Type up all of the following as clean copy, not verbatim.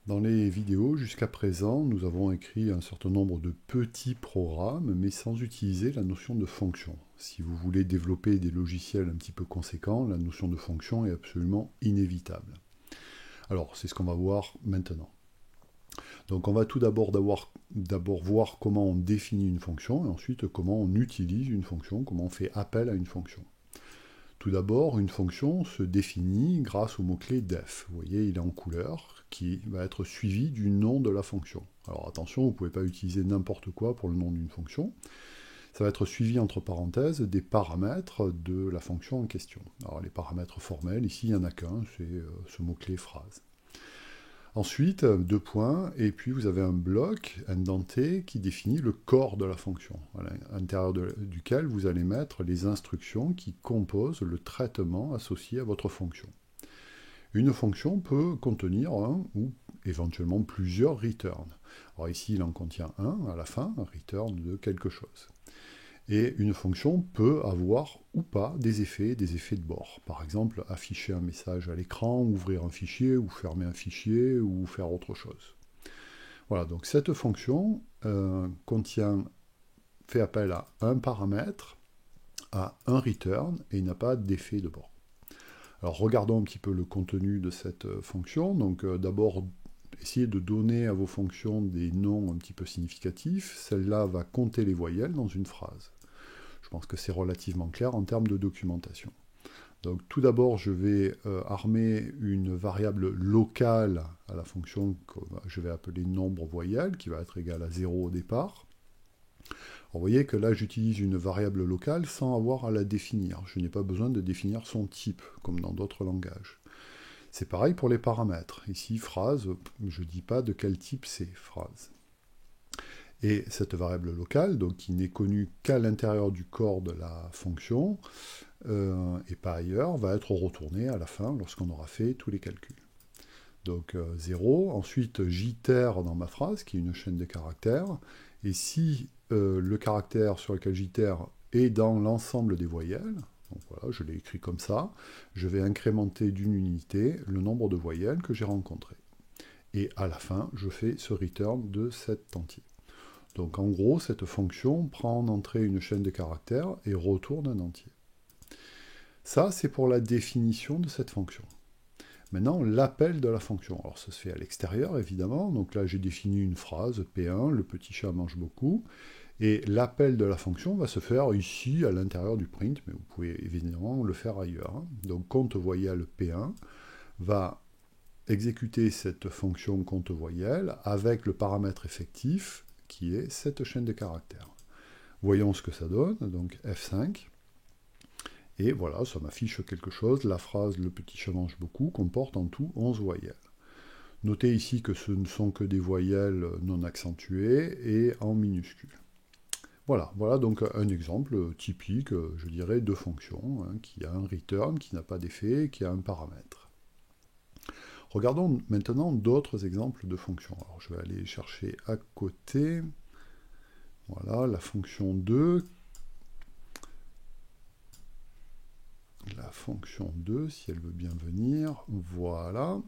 Dans les vidéos, jusqu'à présent, nous avons écrit un certain nombre de petits programmes, mais sans utiliser la notion de fonction. Si vous voulez développer des logiciels un petit peu conséquents, la notion de fonction est absolument inévitable. Alors, c'est ce qu'on va voir maintenant. Donc, on va tout d'abord voir comment on définit une fonction, et ensuite comment on utilise une fonction, comment on fait appel à une fonction. Tout d'abord, une fonction se définit grâce au mot-clé def. Vous voyez, il est en couleur, qui va être suivi du nom de la fonction. Alors attention, vous ne pouvez pas utiliser n'importe quoi pour le nom d'une fonction. Ça va être suivi entre parenthèses des paramètres de la fonction en question. Alors les paramètres formels, ici il n'y en a qu'un, c'est ce mot-clé phrase. Ensuite, deux points, et puis vous avez un bloc indenté qui définit le corps de la fonction, à l'intérieur duquel vous allez mettre les instructions qui composent le traitement associé à votre fonction. Une fonction peut contenir un ou éventuellement plusieurs returns. Alors ici, il en contient un à la fin, un return de quelque chose. Et une fonction peut avoir ou pas des effets de bord. Par exemple, afficher un message à l'écran, ouvrir un fichier, ou fermer un fichier, ou faire autre chose. Voilà, donc cette fonction fait appel à un paramètre, à un return, et n'a pas d'effet de bord. Alors regardons un petit peu le contenu de cette fonction. Donc d'abord, essayez de donner à vos fonctions des noms un petit peu significatifs. Celle-là va compter les voyelles dans une phrase. Je pense que c'est relativement clair en termes de documentation. Donc tout d'abord, je vais armer une variable locale à la fonction que je vais appeler nombre voyelle, qui va être égal à 0 au départ. Alors, vous voyez que là, j'utilise une variable locale sans avoir à la définir. Je n'ai pas besoin de définir son type, comme dans d'autres langages. C'est pareil pour les paramètres. Ici, phrase, je ne dis pas de quel type c'est phrase. Et cette variable locale, donc qui n'est connue qu'à l'intérieur du corps de la fonction, et pas ailleurs, va être retournée à la fin lorsqu'on aura fait tous les calculs. Donc 0, ensuite j'itère dans ma phrase, qui est une chaîne de caractères, et si le caractère sur lequel j'itère est dans l'ensemble des voyelles, donc voilà, je l'ai écrit comme ça, je vais incrémenter d'une unité le nombre de voyelles que j'ai rencontrées. Et à la fin, je fais ce return de cet entier. Donc en gros, cette fonction prend en entrée une chaîne de caractères et retourne un entier. Ça, c'est pour la définition de cette fonction. Maintenant, l'appel de la fonction. Alors ça se fait à l'extérieur, évidemment. Donc là, j'ai défini une phrase, P1, le petit chat mange beaucoup. Et l'appel de la fonction va se faire ici, à l'intérieur du print, mais vous pouvez évidemment le faire ailleurs. Donc compte voyelle P1 va exécuter cette fonction compte voyelle avec le paramètre effectif qui est cette chaîne de caractères. Voyons ce que ça donne, donc F5. Et voilà, ça m'affiche quelque chose. La phrase « Le petit chat mange beaucoup » comporte en tout 11 voyelles. Notez ici que ce ne sont que des voyelles non accentuées et en minuscules. Voilà donc un exemple typique, je dirais, de fonction, qui a un return, qui n'a pas d'effet, qui a un paramètre. Regardons maintenant d'autres exemples de fonctions. Alors je vais aller chercher à côté. Voilà, la fonction 2. La fonction 2, si elle veut bien venir, voilà,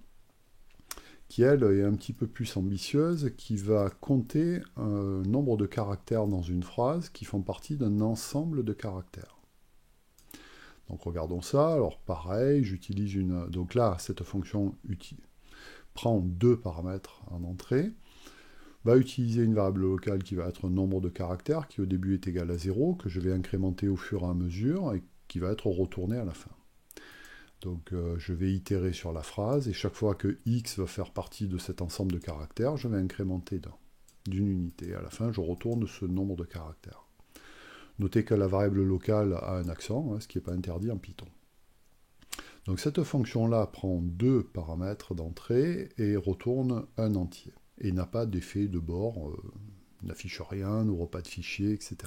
qui elle est un petit peu plus ambitieuse, qui va compter un nombre de caractères dans une phrase qui font partie d'un ensemble de caractères. Donc regardons ça, alors pareil, j'utilise une... Donc là, cette fonction prend deux paramètres en entrée, va utiliser une variable locale qui va être un nombre de caractères, qui au début est égal à 0, que je vais incrémenter au fur et à mesure, et qui va être retourné à la fin. Donc je vais itérer sur la phrase, et chaque fois que x va faire partie de cet ensemble de caractères, je vais incrémenter d'une unité. À la fin, je retourne ce nombre de caractères. Notez que la variable locale a un accent, ce qui n'est pas interdit en Python. Donc cette fonction-là prend deux paramètres d'entrée et retourne un entier. Et n'a pas d'effet de bord, n'affiche rien, n'ouvre pas de fichier, etc.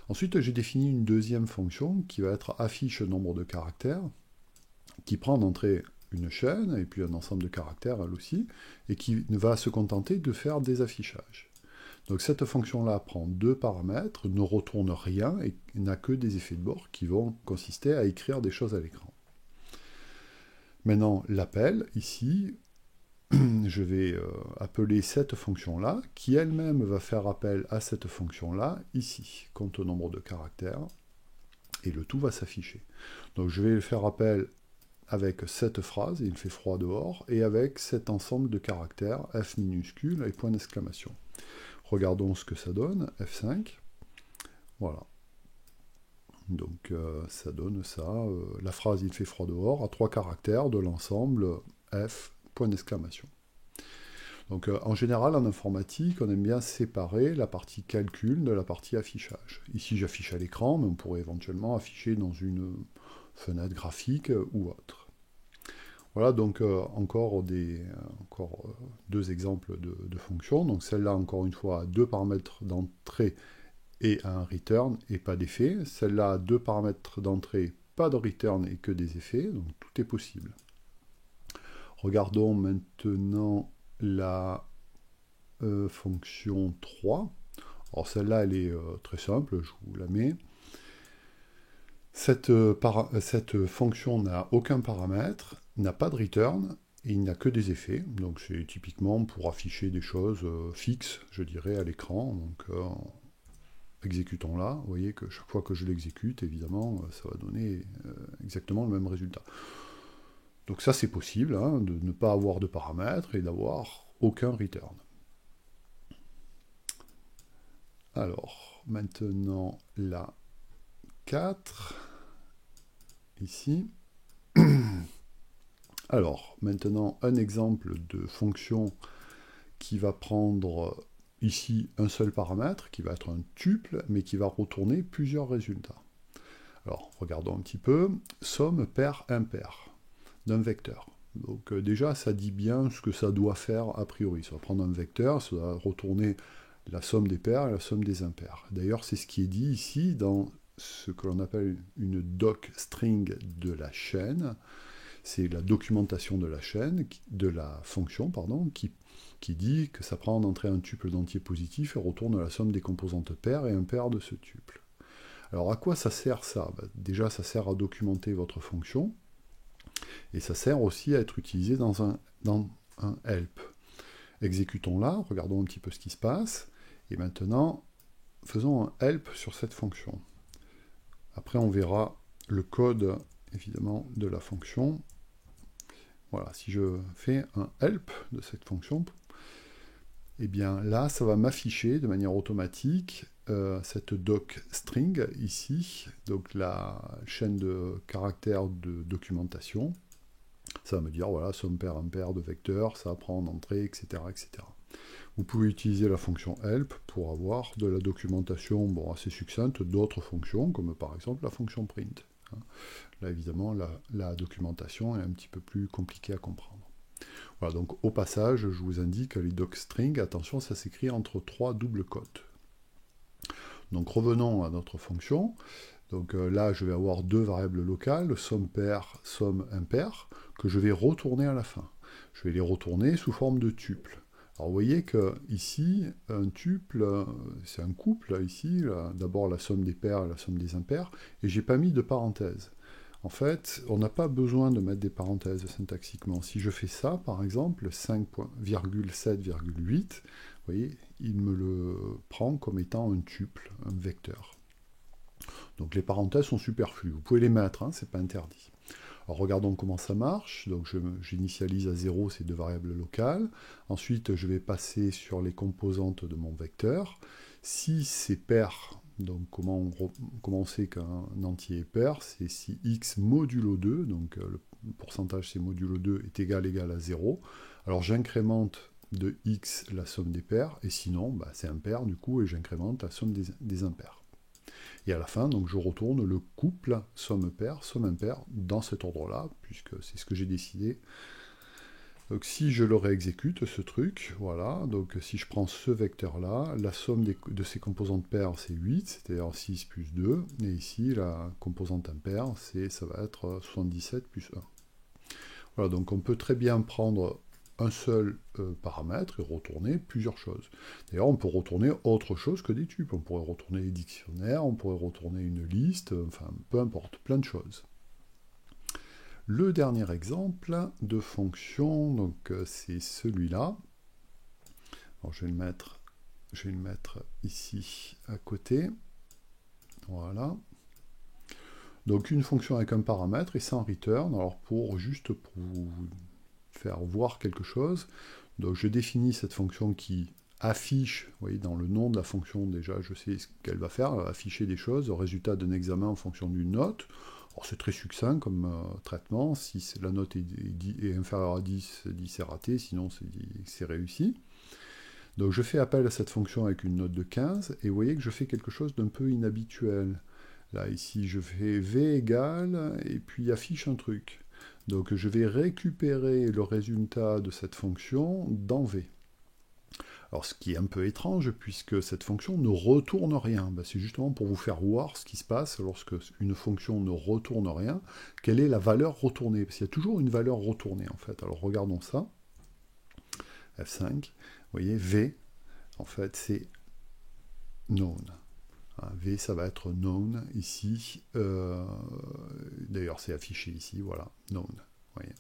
Ensuite, j'ai défini une deuxième fonction qui va être affiche nombre de caractères, qui prend d'entrée une chaîne, et puis un ensemble de caractères, elle aussi, et qui va se contenter de faire des affichages. Donc cette fonction-là prend deux paramètres, ne retourne rien, et n'a que des effets de bord qui vont consister à écrire des choses à l'écran. Maintenant, l'appel, ici, je vais appeler cette fonction-là, qui elle-même va faire appel à cette fonction-là, ici, compte au nombre de caractères, et le tout va s'afficher. Donc je vais faire appel avec cette phrase, il fait froid dehors, et avec cet ensemble de caractères, F minuscule et point d'exclamation. Regardons ce que ça donne, F5, voilà. Donc ça donne ça, la phrase il fait froid dehors, à 3 caractères de l'ensemble F, point d'exclamation. Donc en général en informatique, on aime bien séparer la partie calcul de la partie affichage. Ici j'affiche à l'écran, mais on pourrait éventuellement afficher dans une fenêtre graphique ou autre. Voilà donc encore deux exemples de fonctions. Donc celle-là encore une fois a 2 paramètres d'entrée et un return et pas d'effet. Celle-là a 2 paramètres d'entrée, pas de return et que des effets, donc tout est possible. Regardons maintenant la fonction 3. Alors celle-là, elle est très simple, je vous la mets. Cette fonction n'a aucun paramètre, n'a pas de return, et il n'a que des effets. Donc c'est typiquement pour afficher des choses fixes, je dirais, à l'écran. Donc exécutons-la. Vous voyez que chaque fois que je l'exécute, évidemment, ça va donner exactement le même résultat. Donc ça, c'est possible, hein, de ne pas avoir de paramètres et d'avoir aucun return. Alors, maintenant, la 4, ici. Alors, maintenant, un exemple de fonction qui va prendre ici un seul paramètre, qui va être un tuple, mais qui va retourner plusieurs résultats. Alors, regardons un petit peu. Somme pair impair d'un vecteur. Donc déjà, ça dit bien ce que ça doit faire a priori. Ça va prendre un vecteur, ça va retourner la somme des pairs et la somme des impairs. D'ailleurs, c'est ce qui est dit ici dans ce que l'on appelle une docstring de la chaîne. C'est la documentation de la chaîne, de la fonction, pardon, qui dit que ça prend en entrée un tuple d'entier positif et retourne la somme des composantes paires et impaires de ce tuple. Alors à quoi ça sert ça? Déjà, ça sert à documenter votre fonction. Et ça sert aussi à être utilisé dans un help. Exécutons-la, regardons un petit peu ce qui se passe, et maintenant, faisons un help sur cette fonction. Après, on verra le code, évidemment, de la fonction. Voilà, si je fais un help de cette fonction, eh bien là, ça va m'afficher de manière automatique cette docstring ici, donc la chaîne de caractères de documentation. Ça va me dire, voilà, somme pair impair de vecteurs, ça prend en entrée, etc., etc. Vous pouvez utiliser la fonction help pour avoir de la documentation assez succincte d'autres fonctions, comme par exemple la fonction print. Là, évidemment, la documentation est un petit peu plus compliquée à comprendre. Voilà, donc au passage, je vous indique les docstring, attention, ça s'écrit entre 3 doubles cotes. Donc revenons à notre fonction. Donc là, je vais avoir 2 variables locales, somme pair, somme impair, que je vais retourner à la fin. Je vais les retourner sous forme de tuple. Alors vous voyez que ici, un tuple, c'est un couple, ici, d'abord la somme des pairs et la somme des impairs, et j'ai pas mis de parenthèse. En fait, on n'a pas besoin de mettre des parenthèses syntaxiquement. Si je fais ça, par exemple, 5,7,8, vous voyez, il me le prend comme étant un tuple, un vecteur. Donc les parenthèses sont superflues. Vous pouvez les mettre, hein, c'est pas interdit. Alors regardons comment ça marche. Donc j'initialise à 0 ces 2 variables locales. Ensuite, je vais passer sur les composantes de mon vecteur. Si c'est pair, donc comment on sait qu'un entier est pair? C'est si x modulo 2, donc le pourcentage c'est modulo 2 est égal à 0. Alors j'incrémente de x la somme des pairs, et sinon c'est impair du coup, et j'incrémente la somme des impairs. Et à la fin, donc, je retourne le couple somme pair, somme impair, dans cet ordre-là, puisque c'est ce que j'ai décidé. Donc si je le réexécute, ce truc, voilà, donc si je prends ce vecteur-là, la somme de ses composantes paires, c'est 8, c'est-à-dire 6 plus 2, et ici, la composante impair, ça va être 77 plus 1. Voilà, donc on peut très bien prendre un seul paramètre et retourner plusieurs choses. D'ailleurs, on peut retourner autre chose que des tuples. On pourrait retourner les dictionnaires, on pourrait retourner une liste, enfin, peu importe, plein de choses. Le dernier exemple de fonction, donc c'est celui-là. Alors je vais le mettre ici à côté. Voilà. Donc une fonction avec un paramètre et sans return. Alors juste pour vous faire voir quelque chose, donc je définis cette fonction qui affiche, vous voyez, dans le nom de la fonction déjà, je sais ce qu'elle va faire, elle va afficher des choses, le résultat d'un examen en fonction d'une note. Alors c'est très succinct comme traitement, si la note est inférieure à 10, 10 c'est raté, sinon c'est réussi. Donc je fais appel à cette fonction avec une note de 15, et vous voyez que je fais quelque chose d'un peu inhabituel. Là, ici, je fais v égale, et puis affiche un truc. Donc je vais récupérer le résultat de cette fonction dans v. Alors ce qui est un peu étrange, puisque cette fonction ne retourne rien. Ben, c'est justement pour vous faire voir ce qui se passe lorsque une fonction ne retourne rien, quelle est la valeur retournée. Parce qu'il y a toujours une valeur retournée, en fait. Alors regardons ça. F5, vous voyez, v, en fait, c'est known. V, ça va être known ici. D'ailleurs, c'est affiché ici, voilà, known. Voyez.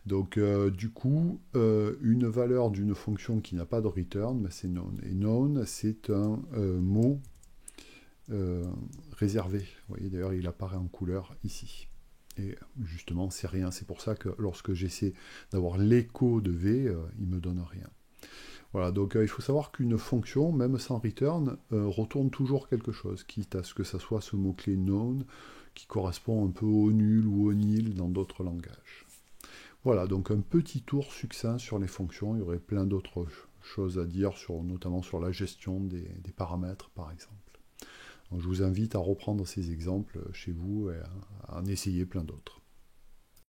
Donc, du coup, une valeur d'une fonction qui n'a pas de return, ben, c'est known. Et known, c'est un mot réservé. Vous voyez, d'ailleurs, il apparaît en couleur ici. Et justement, c'est rien. C'est pour ça que lorsque j'essaie d'avoir l'écho de V, il ne me donne rien. Voilà, donc il faut savoir qu'une fonction, même sans return, retourne toujours quelque chose, quitte à ce que ça soit ce mot-clé known, qui correspond un peu au nul ou au nil dans d'autres langages. Voilà, donc un petit tour succinct sur les fonctions. Il y aurait plein d'autres choses à dire, notamment sur la gestion des paramètres, par exemple. Donc, je vous invite à reprendre ces exemples chez vous et à en essayer plein d'autres.